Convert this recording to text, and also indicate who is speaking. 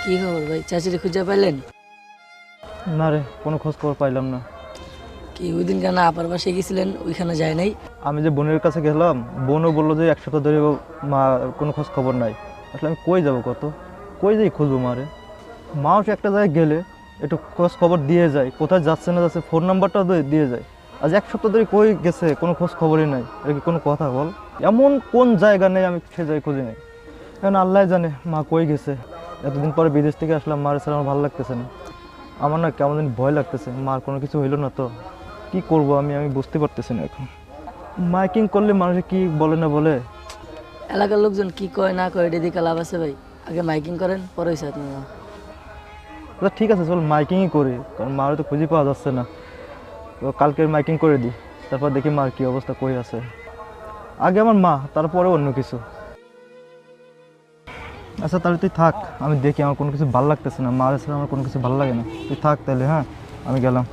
Speaker 1: কি খবর ভাই, চাচিরে খুঁজে পাইলেন?
Speaker 2: না রে, কোনো খোঁজ খবর পাইলাম না।
Speaker 1: কি ওই দিন কেন আপার বাসায় গেছিলেন, ওইখানে যায় নাই?
Speaker 2: আমি যে বোনের কাছে গেলাম, বোনও বললো যে 1 সপ্তাহ ধরে মা কোনো খোঁজ খবর নাই। আসলে আমি কই যাব, কই যাই খুঁজবো মারে। মাও সে একটা জায়গায় গেলে একটু খোঁজ খবর দিয়ে যায়, কোথায় যাচ্ছে না যাচ্ছে ফোন নাম্বারটাও দিয়ে যায়। আজ 1 সপ্তাহ ধরে কই গেছে, কোনো খোঁজ খবরই নাই। এটা কি কোনো কথা বল? এমন কোন জায়গা নেই আমি সে জায়গায় খুঁজি নাই। এখন আল্লাহ জানে মা কই গেছে। এতদিন পরে বিদেশ থেকে আসলাম, মার ছাড়া আমার ভালো লাগতেছে না। আমার না কেমন যেন ভয় লাগতেছে, মার কোনো কিছু হইলো না তো। কি করব আমি বুঝতে পারতেছি না এখন। মাইকিং করলে মানুষে কি বলে না বলে।
Speaker 1: এলাকার লোকজন কি কয় না কয় এটা দিকে লাভ আছে ভাই? আগে মাইকিং করেন, পরে হয়েছে আপনার মা।
Speaker 2: আচ্ছা ঠিক আছে, চল মাইকিংই করি, কারণ মার তো খুঁজে পাওয়া যাচ্ছে না। তো কালকে মাইকিং করে দিই, তারপর দেখি মার কি অবস্থা, কই আছে। আগে আমার মা, তারপরে অন্য কিছু। আচ্ছা তাহলে তুই থাক, আমি দেখি, আমার কোনো কিছু ভালো লাগতেছে না, মার ছাড়া আমার কোনো কিছু ভালো লাগে না। তুই থাক তাহলে, হ্যাঁ আমি গেলাম।